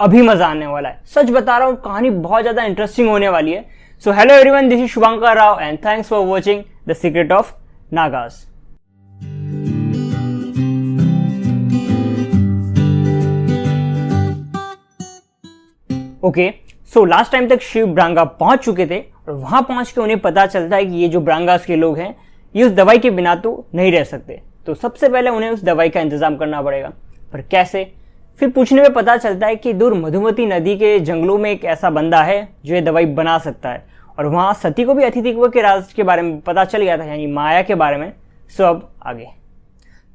अभी मजा आने वाला है। सच बता रहा हूँ, कहानी बहुत ज्यादा इंटरेस्टिंग होने वाली है। So hello everyone, this is Shubhankar Rao and thanks for watching the secret of Nagas. Okay, so last time तक शिव ब्रांगा पहुंच चुके थे और वहां पहुंच के उन्हें पता चलता है कि ये जो ब्रांगास के लोग हैं ये उस दवाई के बिना तो नहीं रह सकते। तो सबसे पहले उन्हें उस दवाई का इंतजाम करना पड़ेगा, पर कैसे? फिर पूछने में पता चलता है कि दूर मधुमती नदी के जंगलों में एक ऐसा बंदा है जो ये दवाई बना सकता है। और वहां सती को भी अतिथित्व के राज के बारे में पता चल गया था, यानी माया के बारे में। सो अब आगे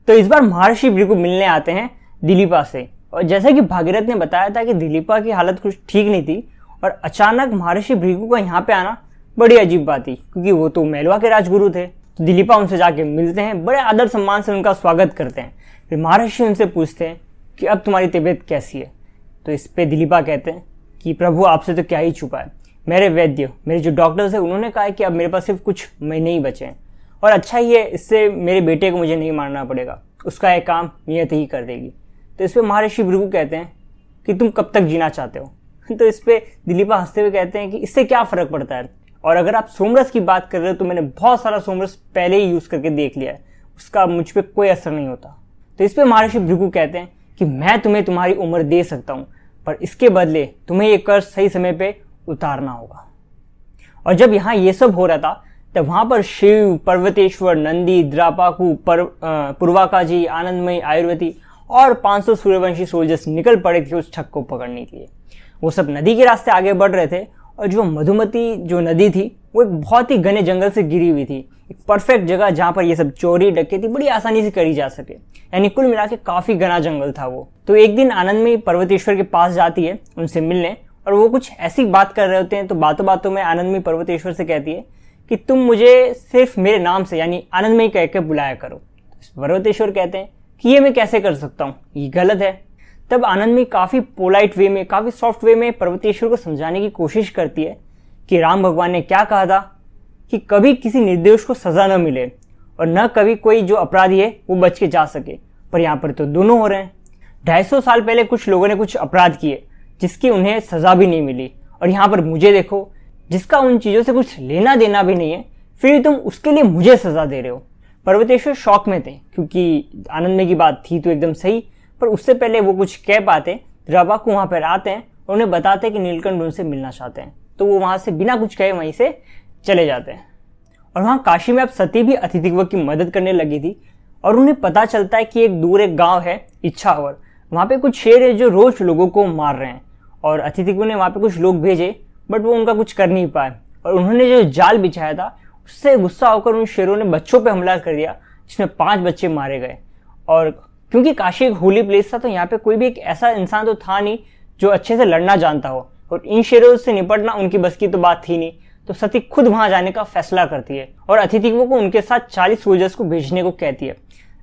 तो इस बार महर्षि भृगु मिलने आते हैं दिलीपा से। और जैसा कि भागीरथ ने बताया था कि दिलीपा की हालत कुछ ठीक नहीं थी और अचानक महर्षि भृगु का यहाँ पे आना बड़ी अजीब बात थी, क्योंकि वो तो मेलवा के राजगुरु थे। तो दिलीपा उनसे जाके मिलते हैं, बड़े आदर सम्मान से उनका स्वागत करते हैं। फिर महर्षि उनसे पूछते हैं कि अब तुम्हारी तबीयत कैसी है? तो इस पे दिलीपा कहते हैं कि प्रभु आपसे तो क्या ही छुपा है, मेरे वैद्य, मेरे जो डॉक्टर्स है उन्होंने कहा है कि अब मेरे पास सिर्फ कुछ महीने ही बचे हैं और अच्छा ही है, इससे मेरे बेटे को मुझे नहीं मारना पड़ेगा, उसका एक काम नियत ही कर देगी। तो इस पर महर्षि भृगु कहते हैं कि तुम कब तक जीना चाहते हो? तो इस पे दिलीपा हंसते हुए कहते हैं कि इससे क्या फर्क पड़ता है, और अगर आप सोमरस की बात कर रहे हो तो मैंने बहुत सारा सोमरस पहले ही यूज करके देख लिया है, उसका मुझ पर कोई असर नहीं होता। तो इस पे महर्षि भृगु कहते हैं कि मैं तुम्हें तुम्हारी उम्र दे सकता हूं, पर इसके बदले तुम्हें ये कर्ज सही समय पे उतारना होगा। और जब यहाँ ये सब हो रहा था तब वहां पर शिव, पर्वतेश्वर, नंदी, द्रापाकू, पूर्वाकाजी, आनंदमयी, आयुर्वेदी और 500 सूर्यवंशी सोल्जर्स निकल पड़े थे उस ठग को पकड़ने के लिए। वो सब नदी के रास्ते आगे बढ़ रहे थे और जो मधुमती जो नदी थी वो एक बहुत ही घने जंगल से घिरी हुई थी, एक परफेक्ट जगह जहां पर ये सब चोरी डकैती बड़ी आसानी से करी जा सके, यानी कुल मिला के काफी घना जंगल था वो। तो एक दिन आनंदमयी पर्वतेश्वर के पास जाती है उनसे मिलने, और वो कुछ ऐसी बात कर रहे होते हैं। तो बातों बातों में आनंदमयी पर्वतेश्वर से कहती है कि तुम मुझे सिर्फ मेरे नाम से यानी आनंदमयी कह के बुलाया करो। पर्वतेश्वर कहते हैं कि ये मैं कैसे कर सकता हूँ, ये गलत है। तब आनंदमयी काफी पोलाइट वे में, काफी सॉफ्ट वे में पर्वतेश्वर को समझाने की कोशिश करती है कि राम भगवान ने क्या कहा था कि कभी किसी निर्दोष को सजा न मिले और न कभी कोई जो अपराधी है वो बच के जा सके, पर यहाँ पर तो दोनों हो रहे हैं। 250 साल पहले कुछ लोगों ने कुछ अपराध किए जिसकी उन्हें सजा भी नहीं मिली, और यहाँ पर मुझे देखो जिसका उन चीजों से कुछ लेना देना भी नहीं है, फिर तुम उसके लिए मुझे सजा दे रहे हो। पर्वतेश्वर शौक में थे, क्योंकि आनंदमयी की बात थी तो एकदम सही, पर उससे पहले वो कुछ कह पाते। द्रापाकू वहां पर आते हैं और उन्हें बताते हैं कि नीलकंठ उनसे मिलना चाहते हैं, तो वो वहां से बिना कुछ कहे वहीं से चले जाते हैं। और वहां काशी में अब सती भी अतिथित्व की मदद करने लगी थी, और उन्हें पता चलता है कि एक दूर एक गांव है इच्छावर, वहां पे कुछ शेर है जो रोज लोगों को मार रहे हैं। और अतिथित्व ने वहां पे कुछ लोग भेजे, बट वो उनका कुछ कर नहीं पाए, और उन्होंने जो जाल बिछाया था उससे गुस्सा होकर उन शेरों ने बच्चों पे हमला कर दिया, जिसमें 5 बच्चे मारे गए। और क्योंकि काशी एक होली प्लेस था तो यहाँ पे कोई भी एक ऐसा इंसान तो था नहीं जो अच्छे से लड़ना जानता हो, और इन शेरों से निपटना उनकी बस की तो बात थी नहीं। तो सती खुद वहां जाने का फैसला करती है और अतिथित्व को उनके साथ 40 सोल्जर्स को भेजने को कहती है।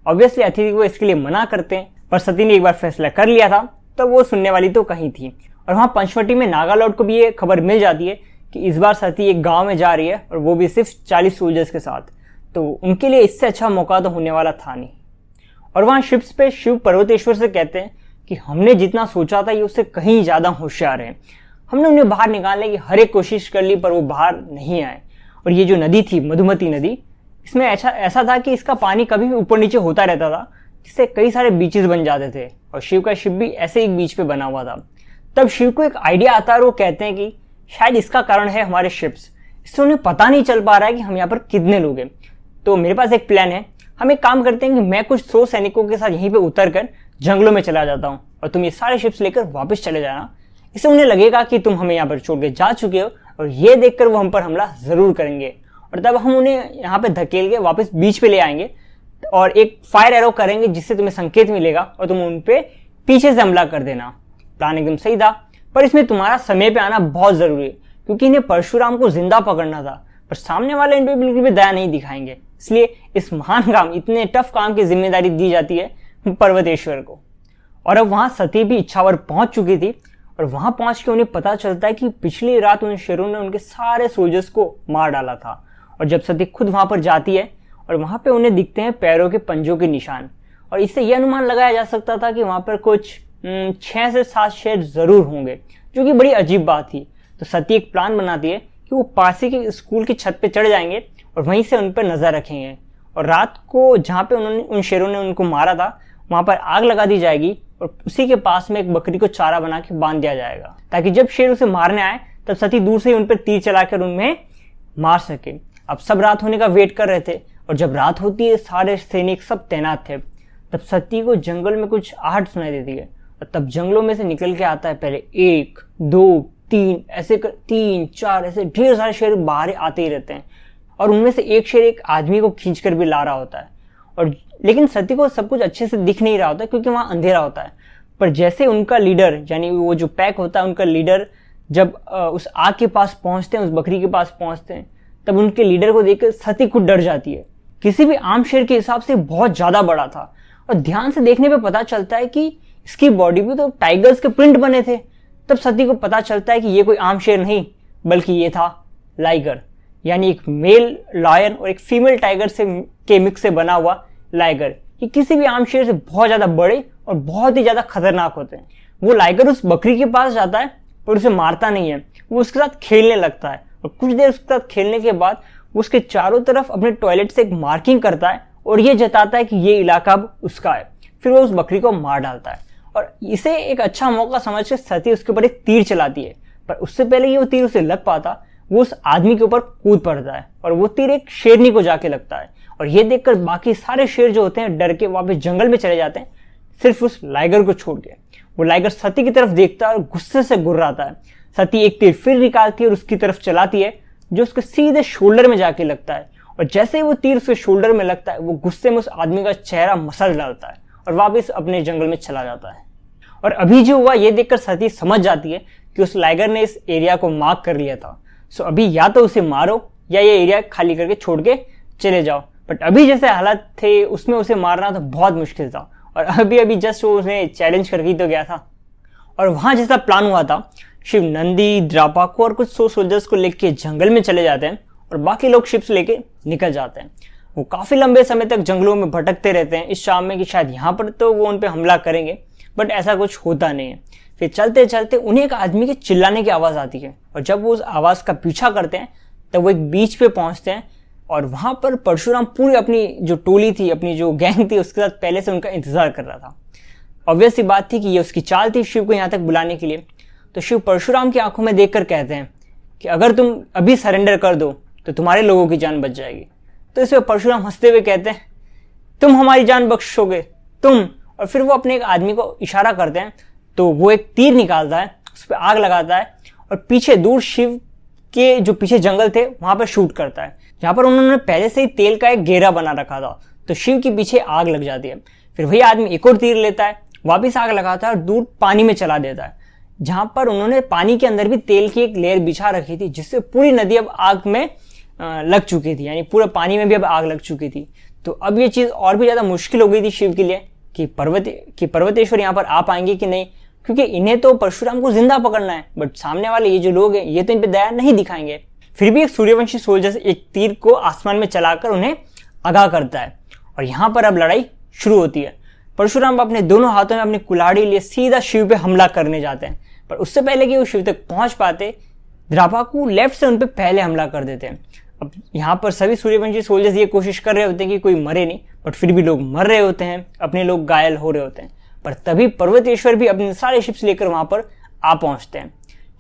ऑब्वियसली अतिथित्व इसके लिए मना करते हैं, पर सती ने एक बार फैसला कर लिया था तो वो सुनने वाली तो कहीं थी। और वहां पंचवटी में नागालौंड को भी ये खबर मिल जाती है कि इस बार सती एक गांव में जा रही है, और वो भी सिर्फ 40 सोल्जर्स के साथ। तो उनके लिए इससे अच्छा मौका तो होने वाला था नहीं। और वहां शिप्स पे शिव पर्वतेश्वर से कहते हैं कि हमने जितना सोचा था ये उससे कहीं ज्यादा होशियार है। हमने उन्हें बाहर निकालने की हर एक कोशिश कर ली, पर वो बाहर नहीं आए। और ये जो नदी थी मधुमती नदी, इसमें ऐसा था कि इसका पानी कभी भी ऊपर नीचे होता रहता था, जिससे कई सारे बीचेस बन जाते थे, और शिव का शिप भी ऐसे एक बीच पे बना हुआ था। तब शिव को एक आइडिया आता है और वो कहते हैं कि शायद इसका कारण है हमारे शिप्स, इससे उन्हें पता नहीं चल पा रहा है कि हम यहाँ पर कितने लोग हैं। तो मेरे पास एक प्लान है, हम एक काम करते हैं कि मैं कुछ 100 सैनिकों के साथ यहीं पे उतर कर जंगलों में चला जाता हूँ, और तुम ये सारे शिप्स लेकर वापस चले जाना। इससे उन्हें लगेगा कि तुम हमें यहाँ पर छोड़ के जा चुके हो, और ये देखकर वो हम पर हमला जरूर करेंगे, और तब हम उन्हें यहाँ पे धकेल के वापस बीच पे ले आएंगे और एक फायर एरो करेंगे, जिससे तुम्हें संकेत मिलेगा और तुम उन पे पीछे से हमला कर देना। प्लान एकदम सही था, पर इसमें तुम्हारा समय पे आना बहुत जरूरी है, क्योंकि इन्हें परशुराम को जिंदा पकड़ना था, पर सामने वाले इन पे बिल्कुल भी दया नहीं दिखाएंगे। इसलिए इस महान काम, इतने टफ काम की जिम्मेदारी दी जाती है पर्वतेश्वर को। और अब वहां सती भी इच्छावर पहुंच चुकी थी, और वहां पहुंच के उन्हें पता चलता है कि पिछली रात उन शेरों ने उनके सारे सोल्जर्स को मार डाला था। और जब सती खुद वहां पर जाती है और वहां पे उन्हें दिखते हैं पैरों के पंजों के निशान, और इससे यह अनुमान लगाया जा सकता था कि वहां पर कुछ 6 से 7 शेर जरूर होंगे, जो कि बड़ी अजीब बात थी। तो सती एक प्लान बनाती है कि वो पास ही के स्कूल की छत पे चढ़ जाएंगे और वहीं से उन पर नजर रखेंगे, और रात को जहाँ पे उन्होंने उन शेरों ने उनको मारा था वहां पर आग लगा दी जाएगी और उसी के पास में एक बकरी को चारा बना के बांध दिया जाएगा, ताकि जब शेर उसे मारने आए तब सती दूर से ही उन पर तीर चलाकर उनमें मार सके। अब सब रात होने का वेट कर रहे थे, और जब रात होती है सारे सैनिक सब तैनात थे। तब सती को जंगल में कुछ आहट सुनाई देती है, और तब जंगलों में से निकल के आता है पहले 1 2 3 ऐसे 3 4 ऐसे ढेर सारे शेर बाहर आते ही रहते हैं, और उनमें से एक शेर एक आदमी को खींच कर भी ला रहा होता है। और लेकिन सती को सब कुछ अच्छे से दिख नहीं रहा होता क्योंकि वहां अंधेरा होता है। पर जैसे उनका लीडर यानी वो जो पैक होता है उनका लीडर जब उस आग के पास पहुंचते हैं, उस बकरी के पास पहुंचते हैं, तब उनके लीडर को देखकर सती खुद डर जाती है। किसी भी आम शेर के हिसाब से बहुत ज्यादा बड़ा था, और ध्यान से देखने पे पता चलता है कि इसकी बॉडी पे तो टाइगर्स के प्रिंट बने थे। तब सती को पता चलता है कि ये कोई आम शेर नहीं बल्कि ये था लाइगर, यानी एक मेल लायन और एक फीमेल टाइगर के मिक्स से बना हुआ लाइगर। ये किसी भी आम शेर से बहुत ज्यादा बड़े और बहुत ही ज्यादा खतरनाक होते हैं। वो लाइगर उस बकरी के पास जाता है पर उसे मारता नहीं है, वो उसके साथ खेलने लगता है, और कुछ देर उसके साथ खेलने के बाद वो उसके चारों तरफ अपने टॉयलेट से एक मार्किंग करता है और ये जताता है कि ये इलाका अब उसका है। फिर वो उस बकरी को मार डालता है, और इसे एक अच्छा मौका समझकर सती उसके ऊपर एक तीर चलाती है। पर उससे पहले ये वो तीर उसे लग पाता, वो उस आदमी के ऊपर कूद पड़ता है, और वो तीर एक शेरनी को जाके लगता है। और ये देखकर बाकी सारे शेर जो होते हैं डर के वापस जंगल में चले जाते हैं, सिर्फ उस लाइगर को छोड़ के। वो लाइगर सती की तरफ देखता है और गुस्से से गुर्राता है। सती एक तीर फिर निकालती है और उसकी तरफ चलाती है, जो उसके सीधे शोल्डर में जाके लगता है। और जैसे ही वो तीर उसके शोल्डर में लगता है, वो गुस्से में उस आदमी का चेहरा मसल डालता है और वापस अपने जंगल में चला जाता है। और अभी जो हुआ ये देखकर सती समझ जाती है कि उस लाइगर ने इस एरिया को मार्क कर लिया था। सो अभी या तो उसे मारो या ये एरिया खाली करके छोड़ के चले जाओ। बट अभी जैसे हालात थे उसमें उसे मारना तो बहुत मुश्किल था, और अभी अभी जस्ट वो उसने चैलेंज करके तो गया था। और वहां जैसा प्लान हुआ था, शिव नंदी, द्रापाको और कुछ 100 सोल्जर्स को लेके जंगल में चले जाते हैं, और बाकी लोग शिप्स लेके निकल जाते हैं। वो काफी लंबे समय तक जंगलों में भटकते रहते हैं इस शाम में कि शायद यहाँ पर तो वो उन पे हमला करेंगे, बट ऐसा कुछ होता नहीं है। फिर चलते चलते उन्हें एक आदमी के चिल्लाने की आवाज आती है, और जब वो उस आवाज का पीछा करते हैं तब वो एक बीच पे पहुंचते हैं, और वहां पर परशुराम पूरी अपनी जो टोली थी, अपनी जो गैंग थी, उसके साथ पहले से उनका इंतजार कर रहा था। ऑब्वियस सी बात थी कि ये उसकी चाल थी शिव को यहाँ तक बुलाने के लिए। तो शिव परशुराम की आंखों में देखकर कहते हैं कि अगर तुम अभी सरेंडर कर दो तो तुम्हारे लोगों की जान बच जाएगी। तो इसमें परशुराम हंसते हुए कहते हैं, तुम हमारी जान बख्शोगे तुम। और फिर वो अपने एक आदमी को इशारा करते हैं, तो वो एक तीर निकालता है, उस पर आग लगाता है, और पीछे दूर शिव के जो पीछे जंगल थे वहां पर शूट करता है, जहां पर उन्होंने पहले से ही तेल का एक घेरा बना रखा था। तो शिव के पीछे आग लग जाती है। फिर वही आदमी एक और तीर लेता है, वापिस आग लगाता है और दूर पानी में चला देता है, जहां पर उन्होंने पानी के अंदर भी तेल की एक लेयर बिछा रखी थी, जिससे पूरी नदी अब आग में लग चुकी थी, यानी पूरे पानी में भी अब आग लग चुकी थी। तो अब ये चीज और भी ज्यादा मुश्किल हो गई थी शिव के लिए कि पर्वतेश्वर यहाँ पर आ पाएंगे कि नहीं, क्योंकि इन्हें तो परशुराम को जिंदा पकड़ना है, बट सामने वाले ये जो लोग हैं ये तो इन पे दया नहीं दिखाएंगे। फिर भी एक सूर्यवंशी सोल्जर एक तीर को आसमान में चलाकर उन्हें आगाह करता है, और यहाँ पर अब लड़ाई शुरू होती है। परशुराम अपने दोनों हाथों में अपनी कुल्हाड़ी लिए सीधा शिव पे हमला करने जाते हैं, पर उससे पहले कि वो शिव तक पहुंच पाते, द्रापाकू लेफ्ट से उन पे पहले हमला कर देते हैं। अब यहाँ पर सभी सूर्यवंशी सोल्जर्स ये कोशिश कर रहे होते हैं कि कोई मरे नहीं, बट फिर भी लोग मर रहे होते हैं, अपने लोग घायल हो रहे होते हैं। पर तभी पर्वतेश्वर भी अपने सारे शिप्स लेकर वहां पर आ पहुंचते हैं।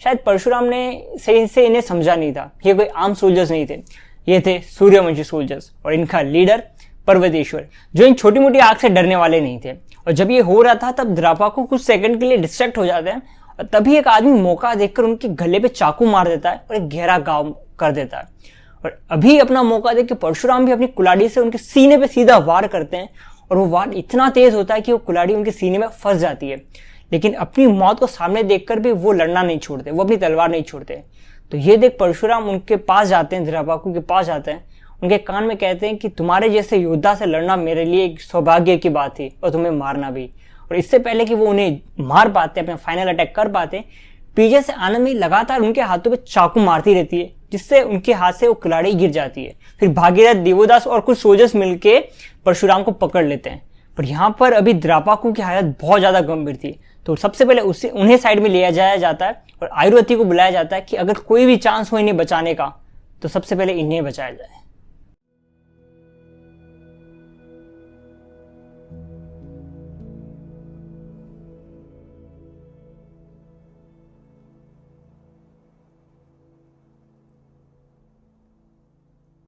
शायद परशुराम ने सही से इन्हें समझा नहीं था, ये कोई आम सोल्जर्स नहीं थे, ये थे सूर्यवंशी सोल्जर्स, और इनका लीडर पर्वतेश्वर, जो इन छोटी मोटी आग से डरने वाले नहीं थे। और जब ये हो रहा था तब द्रापाको कुछ सेकंड के लिए डिस्ट्रैक्ट हो जाते हैं, और तभी एक आदमी मौका देखकर उनके गले पे चाकू मार देता है और एक गहरा घाव कर देता है। और अभी अपना मौका देख के परशुराम भी अपनी कुल्हाड़ी से उनके सीने पे सीधा वार करते हैं, और वो वार इतना तेज होता है कि वो कुल्हाड़ी उनके सीने में फंस जाती है। लेकिन अपनी मौत को सामने देखकर भी वो लड़ना नहीं छोड़ते, वो अपनी तलवार नहीं छोड़ते। तो ये देख परशुराम उनके पास जाते हैं, द्रापाकू के पास जाते हैं, उनके कान में कहते हैं कि तुम्हारे जैसे योद्धा से लड़ना मेरे लिए एक सौभाग्य की बात थी, और तुम्हें मारना भी। और इससे पहले कि वो उन्हें मार पाते, अपना फाइनल अटैक कर पाते, पीछे से आनंदी लगातार उनके हाथों पे चाकू मारती रहती है, जिससे उनके हाथ से वो कुल्हाड़ी गिर जाती है। फिर भागीरथ, देवोदास और कुछ सोल्जर्स मिलके परशुराम को पकड़ लेते हैं। पर यहाँ पर अभी द्रापाकू की हालत बहुत ज्यादा गंभीर थी, तो सबसे पहले उन्हें साइड में लिया जाया जाता है और आयुर्वेदी को बुलाया जाता है कि अगर कोई भी चांस हो इन्हें बचाने का तो सबसे पहले इन्हें बचाया जाए।